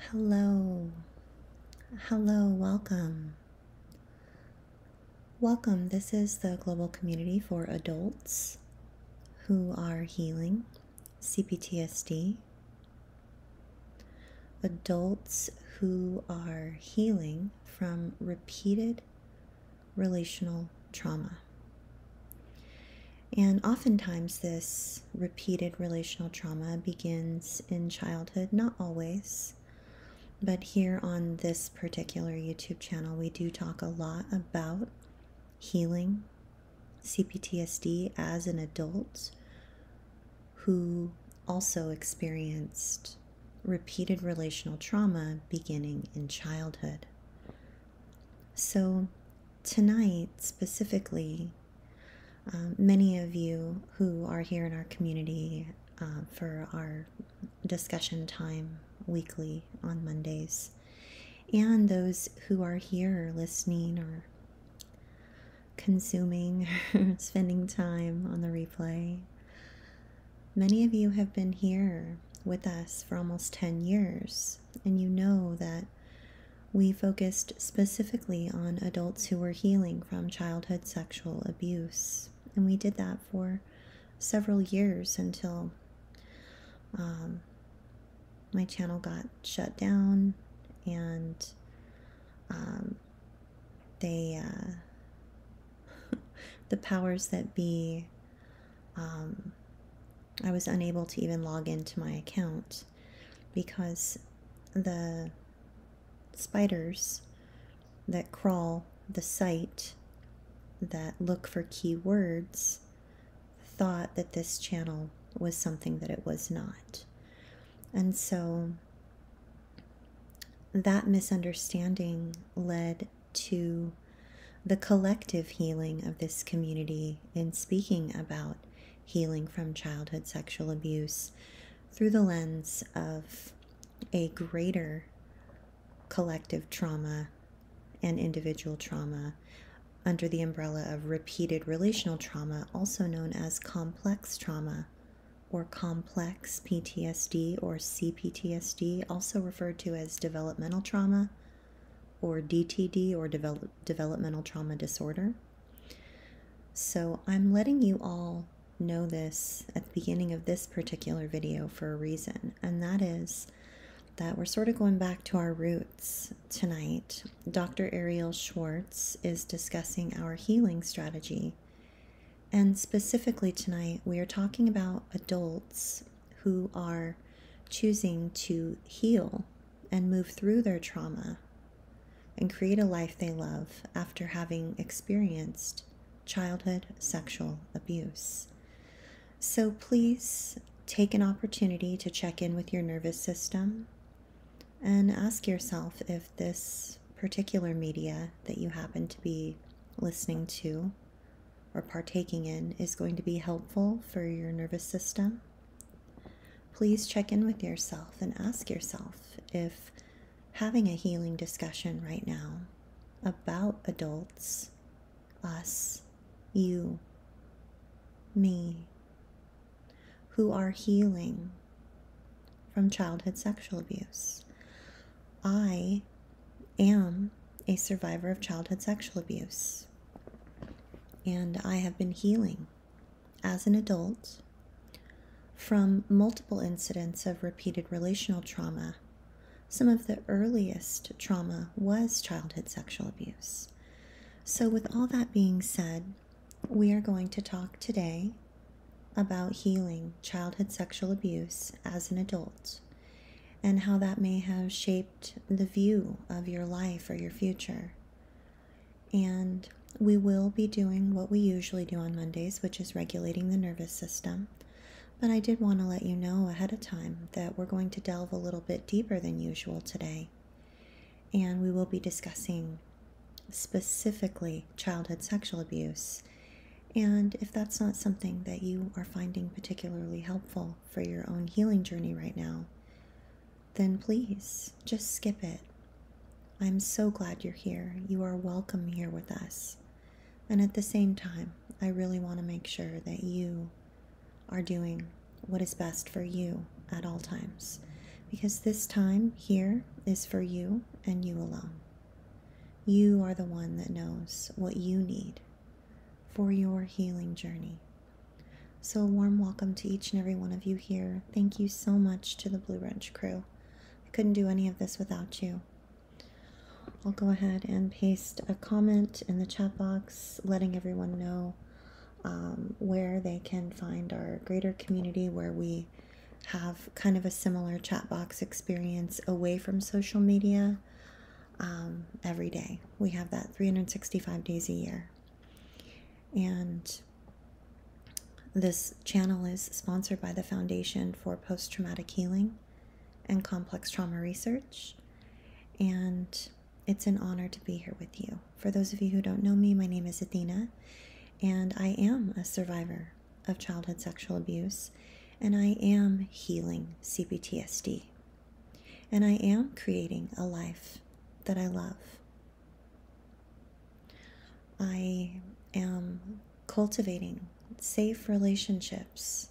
Hello, welcome. Welcome. This is the global community for adults who are healing CPTSD, adults who are healing from repeated relational trauma. And oftentimes, this repeated relational trauma begins in childhood, not always. But here on this particular YouTube channel, we do talk a lot about healing CPTSD as an adult who also experienced repeated relational trauma beginning in childhood. So tonight, specifically, many of you who are here in our community for our discussion time weekly on Mondays, and those who are here listening or consuming, spending time on the replay. Many of you have been here with us for almost 10 years, and you know that we focused specifically on adults who were healing from childhood sexual abuse. And we did that for several years until my channel got shut down, and the powers that be, I was unable to even log into my account because the spiders that crawl the site that look for keywords thought that this channel was something that it was not. And so that misunderstanding led to the collective healing of this community in speaking about healing from childhood sexual abuse through the lens of a greater collective trauma and individual trauma under the umbrella of repeated relational trauma, also known as complex trauma or complex PTSD or CPTSD, also referred to as developmental trauma or DTD or developmental trauma disorder. So I'm letting you all know this at the beginning of this particular video for a reason, and that is that we're sort of going back to our roots tonight. Dr. Ariel Schwartz is discussing our healing strategy. And specifically tonight, we are talking about adults who are choosing to heal and move through their trauma and create a life they love after having experienced childhood sexual abuse. So please take an opportunity to check in with your nervous system and ask yourself if this particular media that you happen to be listening to or partaking in is going to be helpful for your nervous system. Please check in with yourself and ask yourself if having a healing discussion right now about adults, us, you, me, who are healing from childhood sexual abuse. I am a survivor of childhood sexual abuse, and I have been healing as an adult from multiple incidents of repeated relational trauma. Some of the earliest trauma was childhood sexual abuse. So with all that being said, we are going to talk today about healing childhood sexual abuse as an adult and how that may have shaped the view of your life or your future. And we will be doing what we usually do on Mondays, which is regulating the nervous system. But I did want to let you know ahead of time that we're going to delve a little bit deeper than usual today. And we will be discussing specifically childhood sexual abuse. And if that's not something that you are finding particularly helpful for your own healing journey right now, then please just skip it. I'm so glad you're here. You are welcome here with us. And at the same time, I really want to make sure that you are doing what is best for you at all times. because this time here is for you and you alone. You are the one that knows what you need for your healing journey. So a warm welcome to each and every one of you here. Thank you so much to the Blue Wrench crew. I couldn't do any of this without you. I'll go ahead and paste a comment in the chat box letting everyone know where they can find our greater community, where we have kind of a similar chat box experience away from social media every day. We have that 365 days a year. And this channel is sponsored by the Foundation for Post-Traumatic Healing and Complex Trauma Research. And it's an honor to be here with you. For those of you who don't know me, my name is Athena, and I am a survivor of childhood sexual abuse, and I am healing CPTSD. And I am creating a life that I love. I am cultivating safe relationships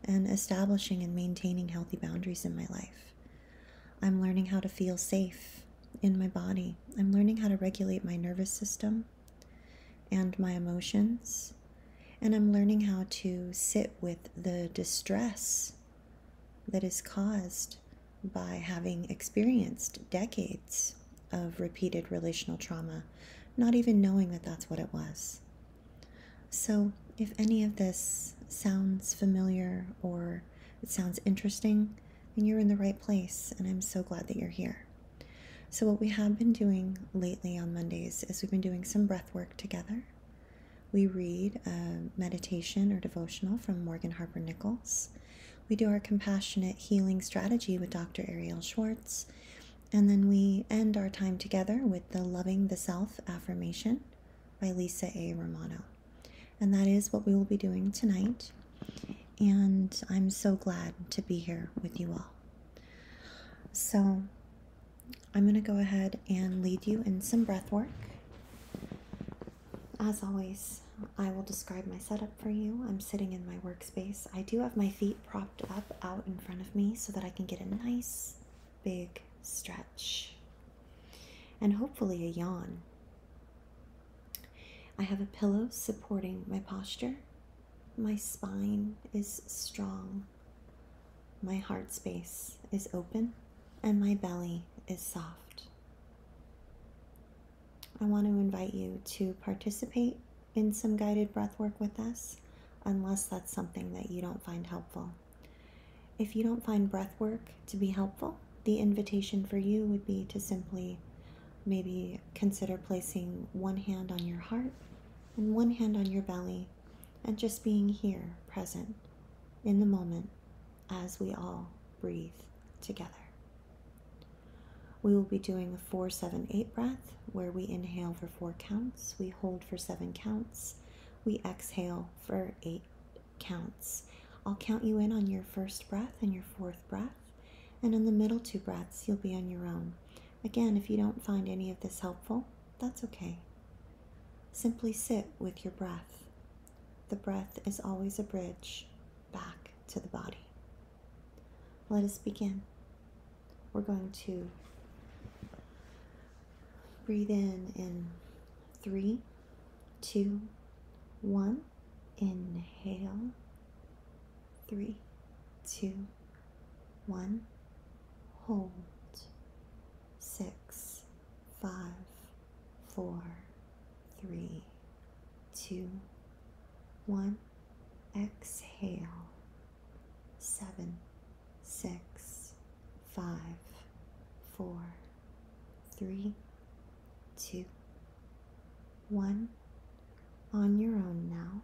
and establishing and maintaining healthy boundaries in my life. I'm learning how to feel safe in my body. I'm learning how to regulate my nervous system and my emotions. And I'm learning how to sit with the distress that is caused by having experienced decades of repeated relational trauma, not even knowing that that's what it was. So if any of this sounds familiar or it sounds interesting, then you're in the right place, and I'm so glad that you're here. So what we have been doing lately on Mondays is we've been doing some breath work together. We read a meditation or devotional from Morgan Harper Nichols. We do our compassionate healing strategy with Dr. Ariel Schwartz. And then we end our time together with the Loving the Self affirmation by Lisa A. Romano. And that is what we will be doing tonight. And I'm so glad to be here with you all. So I'm going to go ahead and lead you in some breath work. As always, I will describe my setup for you. I'm sitting in my workspace. I do have my feet propped up out in front of me so that I can get a nice big stretch and hopefully a yawn. I have a pillow supporting my posture. My spine is strong. My heart space is open and my belly is soft. I want to invite you to participate in some guided breath work with us, unless that's something that you don't find helpful. If you don't find breath work to be helpful, the invitation for you would be to simply maybe consider placing one hand on your heart and one hand on your belly and just being here, present in the moment as we all breathe together. We will be doing a 4-7-8 breath where we inhale for 4 counts, we hold for 7 counts, we exhale for 8 counts. I'll count you in on your first breath and your fourth breath, and in the middle 2 breaths you'll be on your own. Again, if you don't find any of this helpful, that's okay. Simply sit with your breath. The breath is always a bridge back to the body. Let us begin. We're going to breathe in 3, 2, 1. Inhale. 3, 2, 1. Hold. 6, 5, 4, 3, 2, 1. Exhale. 7, 6, 5, 4, 3, 2, 1. On your own now.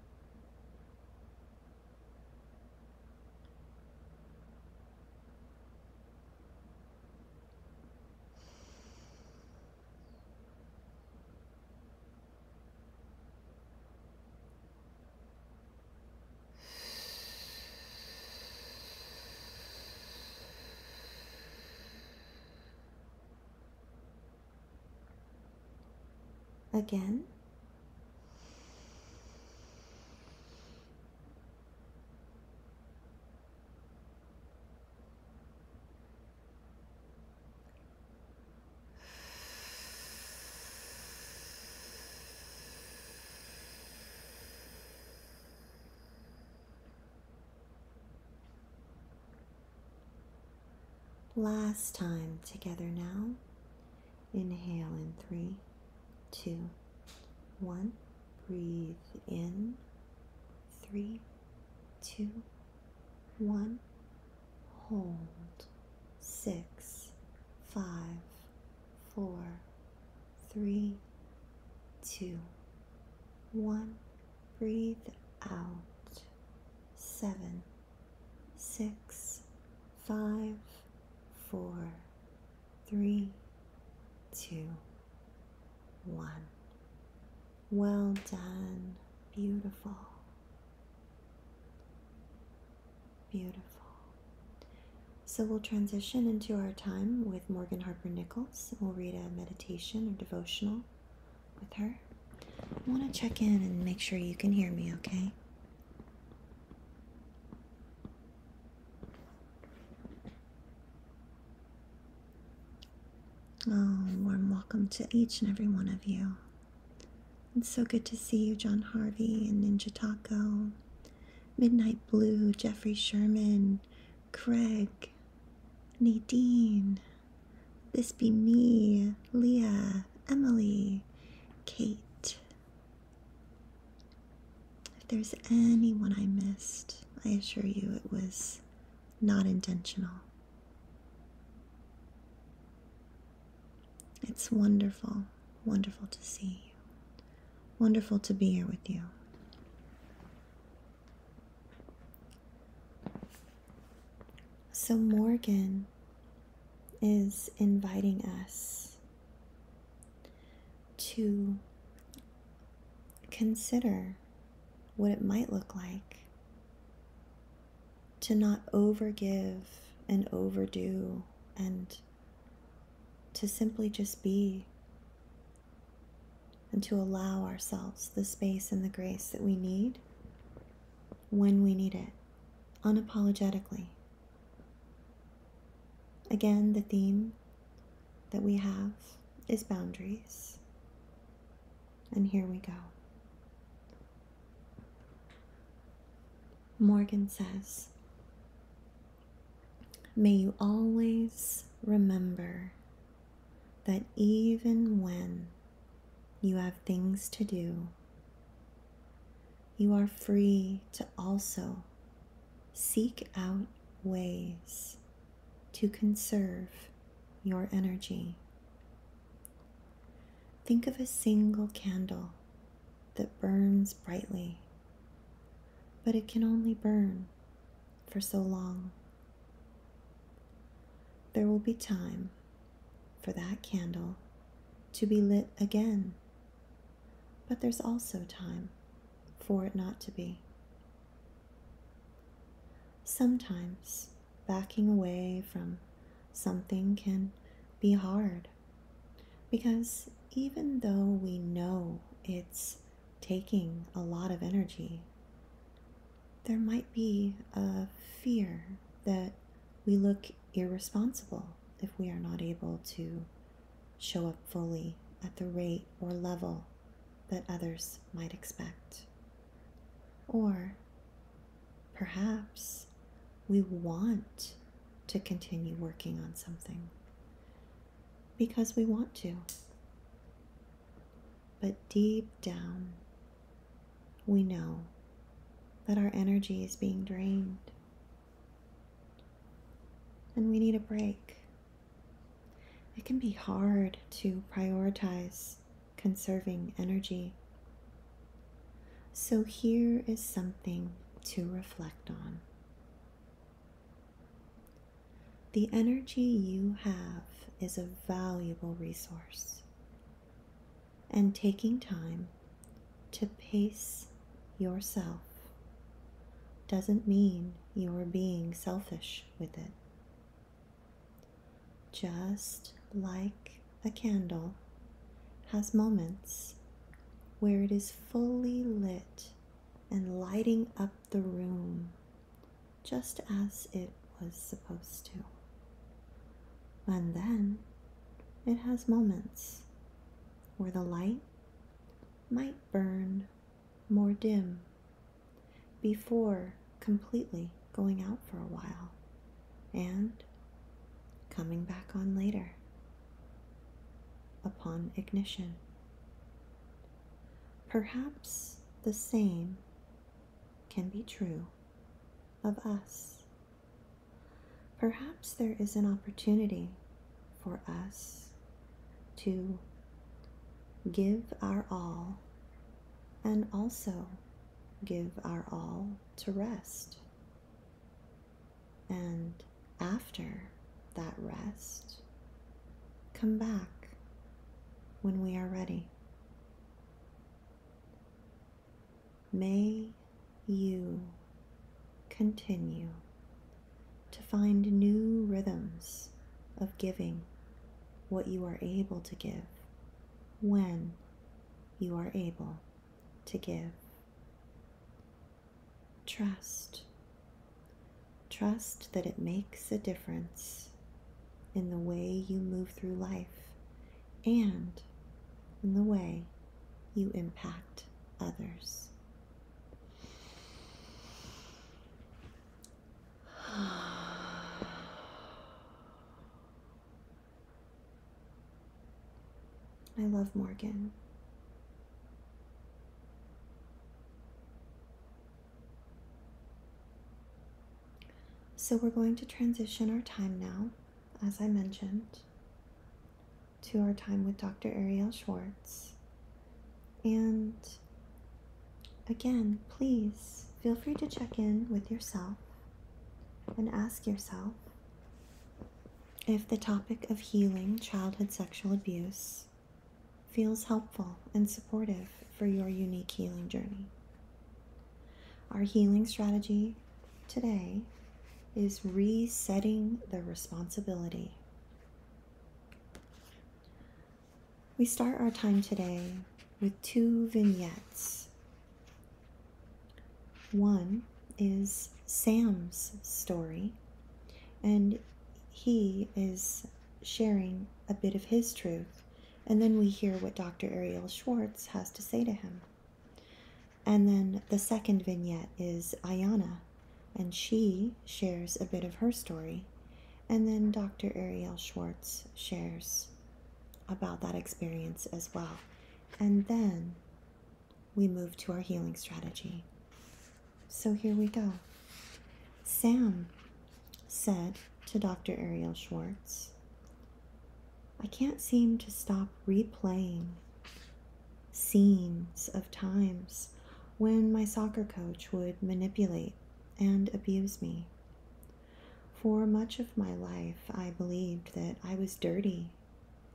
Again. Last time together now. Inhale in 3, 2, 1. Breathe in. 3, 2, 1. Hold. 6, 5, 4, 3, 2, 1. Breathe out. 7, 6, 5, 4, 3, 2, 1. Well done. Beautiful. Beautiful. So we'll transition into our time with Morgan Harper Nichols. We'll read a meditation or devotional with her. I want to check in and make sure you can hear me, okay? Oh, warm welcome to each and every one of you. It's so good to see you, John Harvey and Ninja Taco, Midnight Blue, Jeffrey Sherman, Craig, Nadine, This Be Me, Leah, Emily, Kate. If there's anyone I missed, I assure you it was not intentional. It's wonderful, wonderful to see you. Wonderful to be here with you. So Morgan is inviting us to consider what it might look like to not overgive and overdo, and to simply just be, and to allow ourselves the space and the grace that we need when we need it, unapologetically. Again, the theme that we have is boundaries. And here we go. Morgan says, may you always remember that even when you have things to do, you are free to also seek out ways to conserve your energy. Think of a single candle that burns brightly, but it can only burn for so long. There will be time for that candle to be lit again, but there's also time for it not to be. Sometimes backing away from something can be hard, because even though we know it's taking a lot of energy, there might be a fear that we look irresponsible if we are not able to show up fully at the rate or level that others might expect. Or perhaps we want to continue working on something because we want to. But deep down, we know that our energy is being drained and we need a break. It can be hard to prioritize conserving energy. So here is something to reflect on. The energy you have is a valuable resource, and taking time to pace yourself doesn't mean you're being selfish with it. Just like a candle has moments where it is fully lit and lighting up the room just as it was supposed to. And then it has moments where the light might burn more dim before completely going out for a while and coming back on later upon ignition. Perhaps the same can be true of us. Perhaps there is an opportunity for us to give our all and also give our all to rest. And after that rest, come back when we are ready. May you continue to find new rhythms of giving what you are able to give when you are able to give. Trust. Trust that it makes a difference in the way you move through life and in the way you impact others. I love Morgan. So we're going to transition our time now, as I mentioned, to our time with Dr. Ariel Schwartz. And again, please feel free to check in with yourself and ask yourself if the topic of healing childhood sexual abuse feels helpful and supportive for your unique healing journey. Our healing strategy today is resetting the responsibility. We start our time today with 2 vignettes. One is Sam's story, and he is sharing a bit of his truth, and then we hear what Dr. Ariel Schwartz has to say to him. And then the second vignette is Ayana, and she shares a bit of her story, and then Dr. Ariel Schwartz shares about that experience as well. And then we move to our healing strategy. So here we go. Sam said to Dr. Ariel Schwartz, "I can't seem to stop replaying scenes of times when my soccer coach would manipulate and abuse me. For much of my life, I believed that I was dirty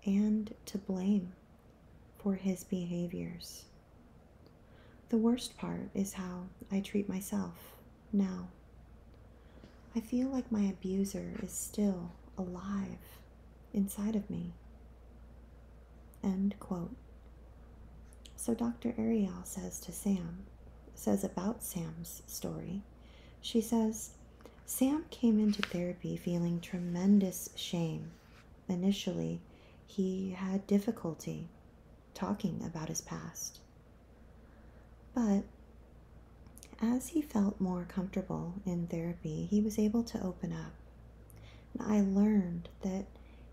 and to blame for his behaviors. The worst part is how I treat myself now. I feel like my abuser is still alive inside of me." End quote. So Dr. Ariel says about Sam's story, she says, Sam came into therapy feeling tremendous shame. Initially, he had difficulty talking about his past. But as he felt more comfortable in therapy, he was able to open up. And I learned that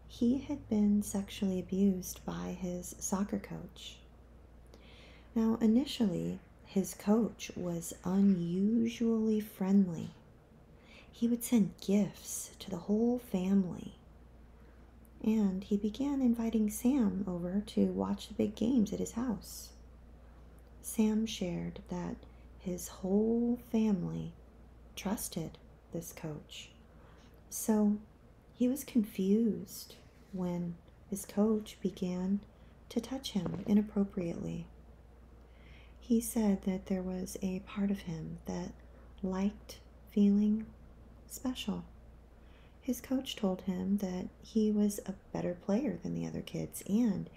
he had been sexually abused by his soccer coach. Now, initially, his coach was unusually friendly. He would send gifts to the whole family. And he began inviting Sam over to watch the big games at his house. Sam shared that his whole family trusted this coach. So he was confused when his coach began to touch him inappropriately. He said that there was a part of him that liked feeling special. His coach told him that he was a better player than the other kids, and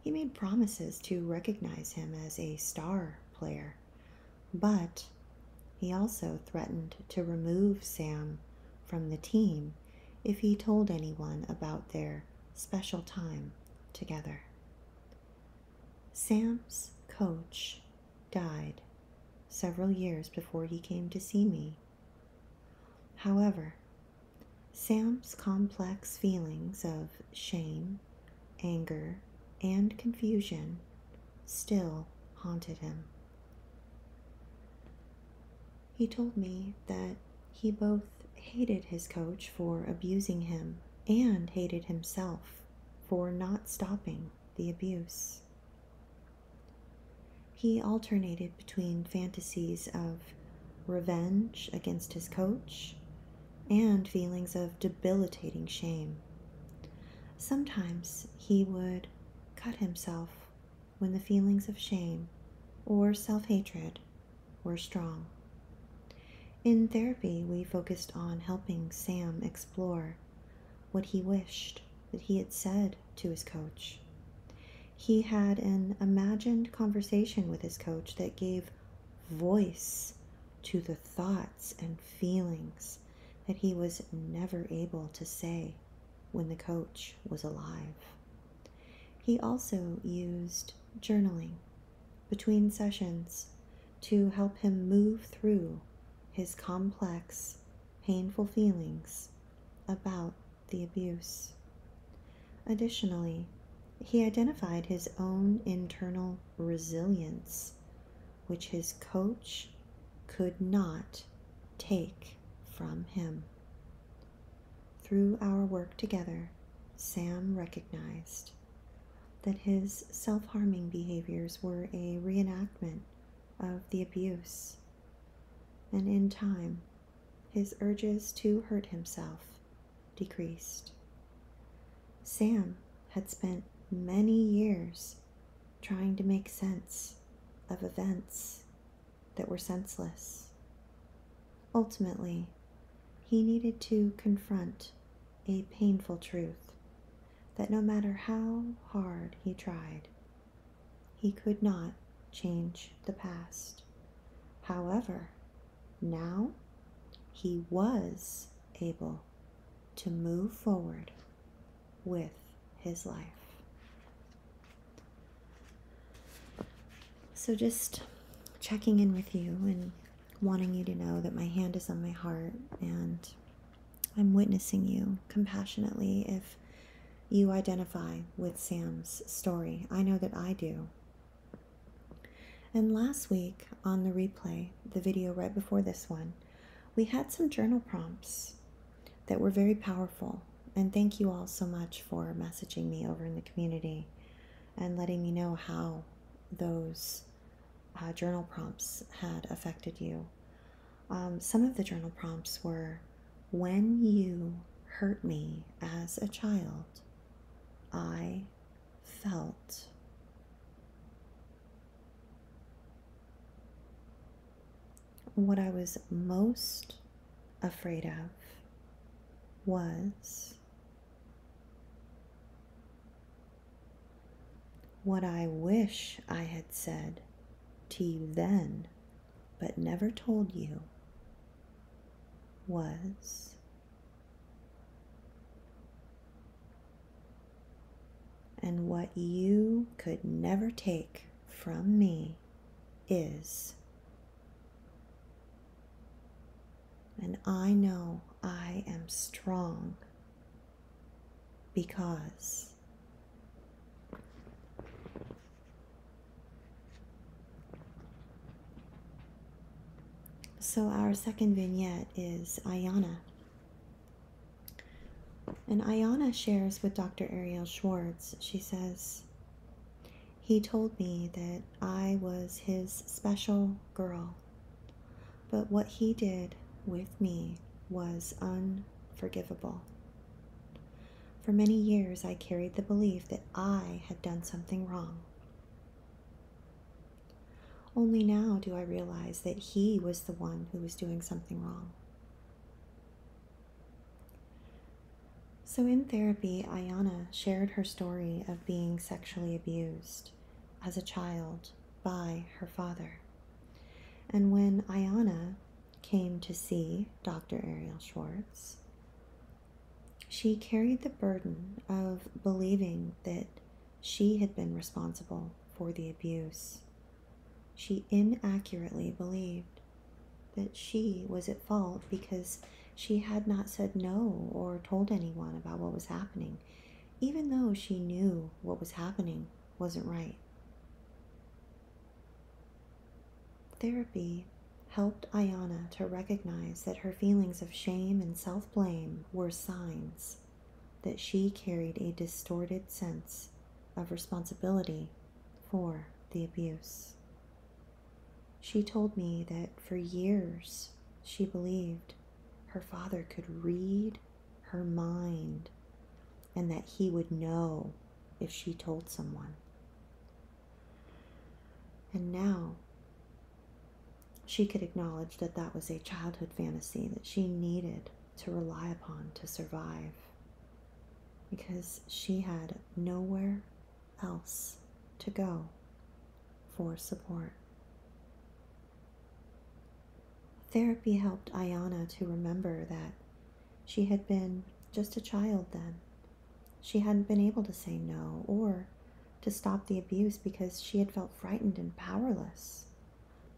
he made promises to recognize him as a star player. But he also threatened to remove Sam from the team if he told anyone about their special time together. Sam's coach died several years before he came to see me. However, Sam's complex feelings of shame, anger, and confusion still haunted him. He told me that he both hated his coach for abusing him and hated himself for not stopping the abuse. He alternated between fantasies of revenge against his coach and feelings of debilitating shame. Sometimes he would cut himself when the feelings of shame or self-hatred were strong. In therapy, we focused on helping Sam explore what he wished that he had said to his coach. He had an imagined conversation with his coach that gave voice to the thoughts and feelings that he was never able to say when the coach was alive. He also used journaling between sessions to help him move through his complex, painful feelings about the abuse. Additionally, he identified his own internal resilience, which his coach could not take from him. Through our work together, Sam recognized that his self-harming behaviors were a reenactment of the abuse, and in time, his urges to hurt himself decreased. Sam had spent many years trying to make sense of events that were senseless. Ultimately, he needed to confront a painful truth that no matter how hard he tried, he could not change the past. However, now he was able to move forward with his life. So just checking in with you and wanting you to know that my hand is on my heart and I'm witnessing you compassionately if you identify with Sam's story. I know that I do. And last week on the replay, the video right before this one, we had some journal prompts that were very powerful. And thank you all so much for messaging me over in the community and letting me know how those journal prompts had affected you. Some of the journal prompts were, when you hurt me as a child, I felt. What I was most afraid of was what I wish I had said to you then, but never told you, was and what you could never take from me is. And I know I am strong because. So our second vignette is Ayana. And Ayana shares with Dr. Ariel Schwartz. She says, he told me that I was his special girl, but what he did with me was unforgivable. For many years, I carried the belief that I had done something wrong. Only now do I realize that he was the one who was doing something wrong. So in therapy, Ayana shared her story of being sexually abused as a child by her father. And when Ayana came to see Dr. Ariel Schwartz, she carried the burden of believing that she had been responsible for the abuse. She inaccurately believed that she was at fault because she had not said no or told anyone about what was happening, even though she knew what was happening wasn't right. Therapy helped Ayana to recognize that her feelings of shame and self-blame were signs that she carried a distorted sense of responsibility for the abuse. She told me that for years she believed her father could read her mind and that he would know if she told someone. And now she could acknowledge that that was a childhood fantasy that she needed to rely upon to survive, because she had nowhere else to go for support. Therapy helped Ayana to remember that she had been just a child then. She hadn't been able to say no or to stop the abuse because she had felt frightened and powerless.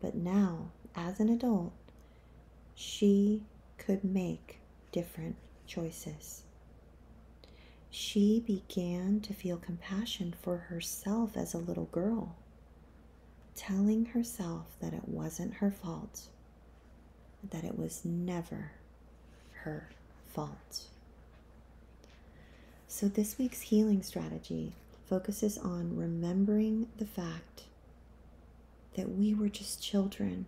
But now, as an adult, she could make different choices. She began to feel compassion for herself as a little girl, telling herself that it wasn't her fault, that it was never her fault. So this week's healing strategy focuses on remembering the fact that we were just children.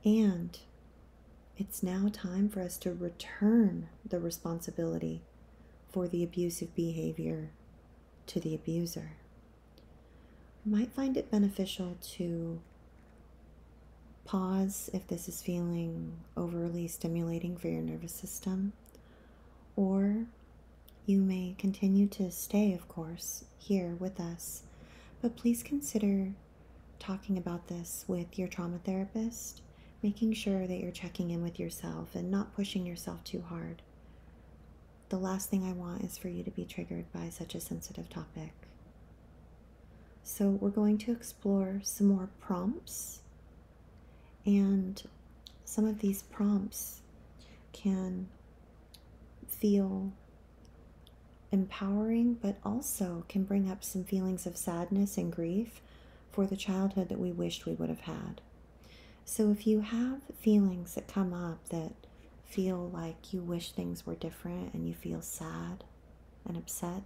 And it's now time for us to return the responsibility for the abusive behavior to the abuser. You might find it beneficial to pause if this is feeling overly stimulating for your nervous system, or you may continue to stay, of course, here with us, but please consider talking about this with your trauma therapist, making sure that you're checking in with yourself and not pushing yourself too hard. The last thing I want is for you to be triggered by such a sensitive topic. So we're going to explore some more prompts, and some of these prompts can feel empowering, but also can bring up some feelings of sadness and grief for the childhood that we wished we would have had. So if you have feelings that come up that feel like you wish things were different and you feel sad and upset,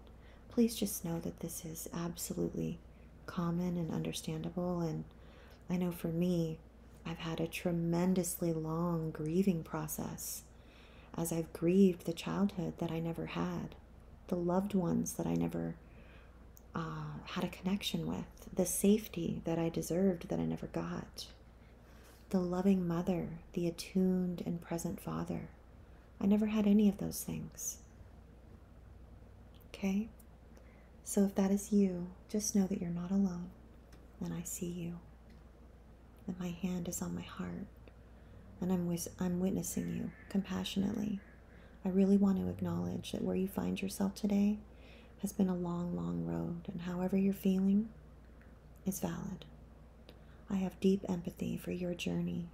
please just know that this is absolutely common and understandable. And I know for me, I've had a tremendously long grieving process as I've grieved the childhood that I never had, the loved ones that I never had a connection with, the safety that I deserved that I never got, the loving mother, the attuned and present father. I never had any of those things. Okay? So if that is you, just know that you're not alone, and I see you, and my hand is on my heart, and I'm witnessing you compassionately. I really want to acknowledge that where you find yourself today has been a long, long road, and however you're feeling is valid. I have deep empathy for your journey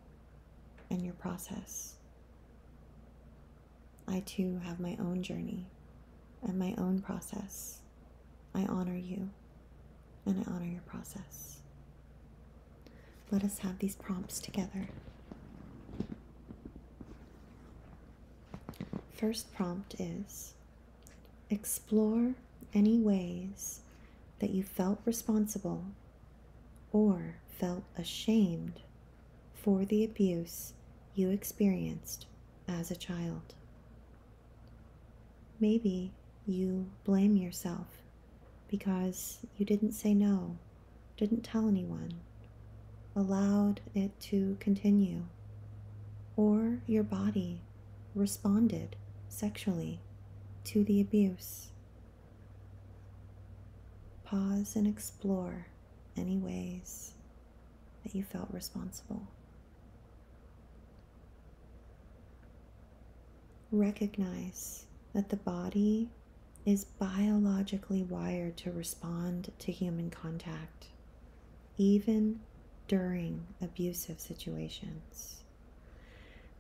and your process. I too have my own journey and my own process. I honor you, and I honor your process. Let us have these prompts together. First prompt is: explore any ways that you felt responsible or felt ashamed for the abuse you experienced as a child. Maybe you blame yourself because you didn't say no, didn't tell anyone, allowed it to continue, or your body responded sexually to the abuse. Pause and explore any ways that you felt responsible. Recognize that the body is biologically wired to respond to human contact, even during abusive situations.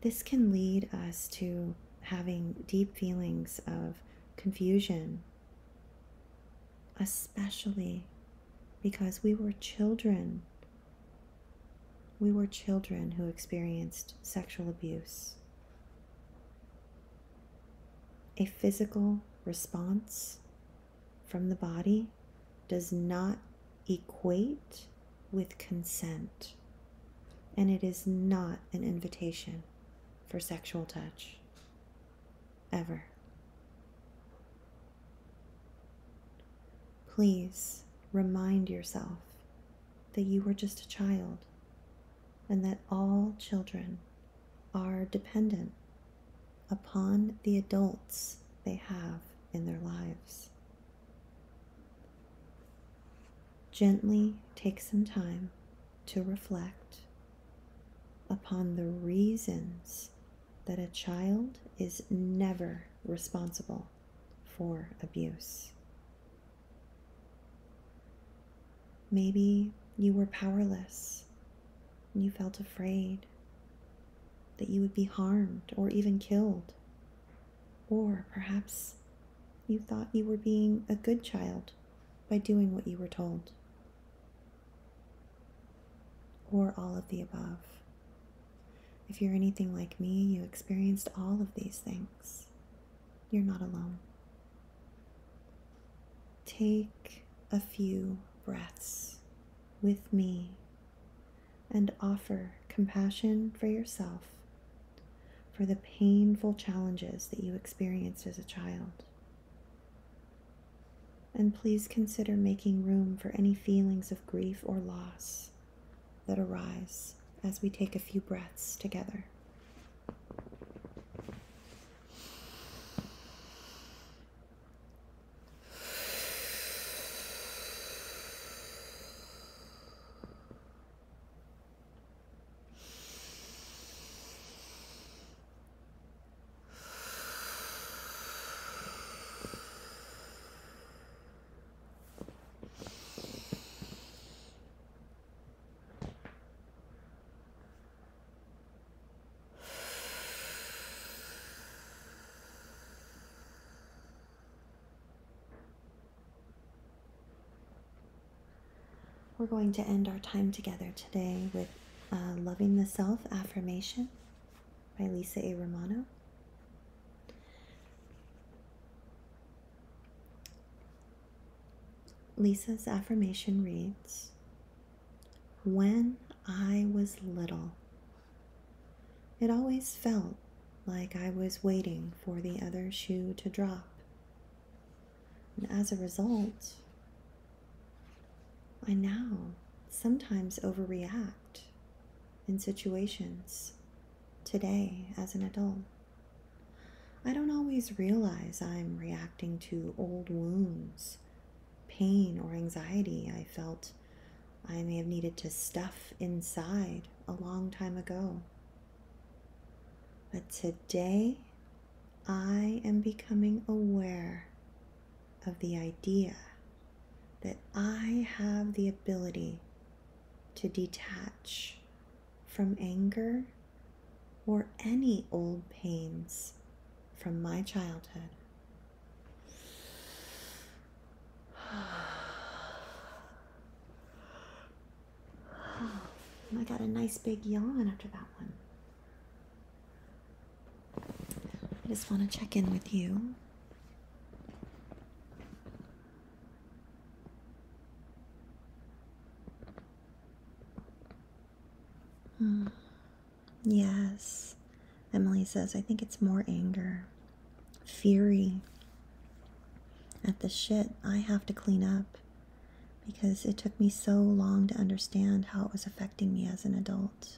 This can lead us to having deep feelings of confusion, especially because we were children. We were children who experienced sexual abuse. A physical response from the body does not equate with consent, and it is not an invitation for sexual touch, ever. Please remind yourself that you were just a child and that all children are dependent upon the adults they have in their lives. Gently take some time to reflect upon the reasons that a child is never responsible for abuse. Maybe you were powerless and you felt afraid that you would be harmed or even killed. Or perhaps you thought you were being a good child by doing what you were told. Or all of the above. If you're anything like me, you experienced all of these things. You're not alone. Take a few breaths with me and offer compassion for yourself for the painful challenges that you experienced as a child. And please consider making room for any feelings of grief or loss that arise as we take a few breaths together. We're going to end our time together today with Loving the Self affirmation by Lisa A. Romano. Lisa's affirmation reads, "When I was little, it always felt like I was waiting for the other shoe to drop. And as a result, I now sometimes overreact in situations today as an adult. I don't always realize I'm reacting to old wounds, pain, or anxiety I felt I may have needed to stuff inside a long time ago. But today, I am becoming aware of the idea that I have the ability to detach from anger or any old pains from my childhood. I got a nice big yawn after that one. I just want to check in with you. Yes, Emily says, I think it's more anger, fury at the shit I have to clean up because it took me so long to understand how it was affecting me as an adult.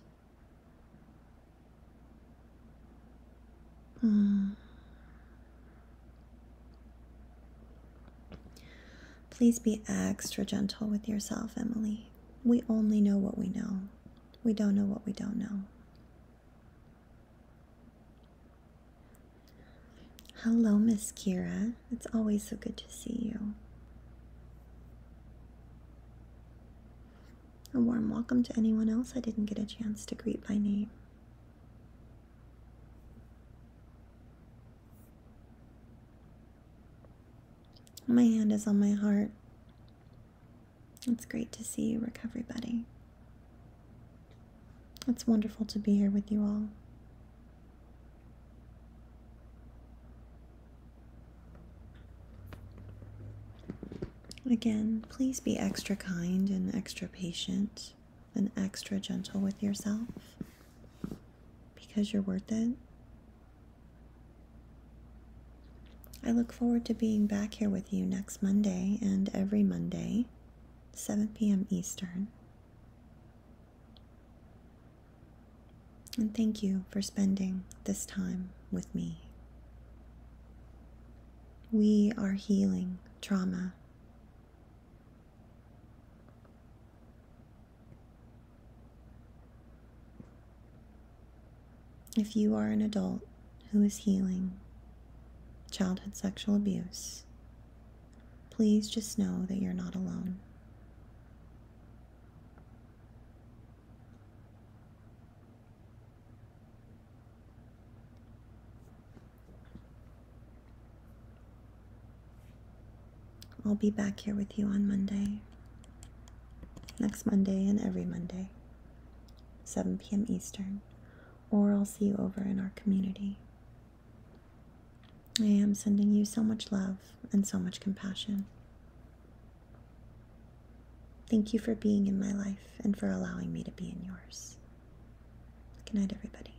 Please be extra gentle with yourself, Emily. We only know what we know. We don't know what we don't know. Hello, Miss Kira. It's always so good to see you. A warm welcome to anyone else I didn't get a chance to greet by name. My hand is on my heart. It's great to see you, Recovery Buddy. It's wonderful to be here with you all. Again, please be extra kind and extra patient and extra gentle with yourself because you're worth it. I look forward to being back here with you next Monday and every Monday, 7 p.m. Eastern. And thank you for spending this time with me. We are healing trauma. If you are an adult who is healing childhood sexual abuse, please just know that you're not alone. I'll be back here with you on Monday, next Monday and every Monday, 7 p.m. Eastern, or I'll see you over in our community. I am sending you so much love and so much compassion. Thank you for being in my life and for allowing me to be in yours. Good night, everybody.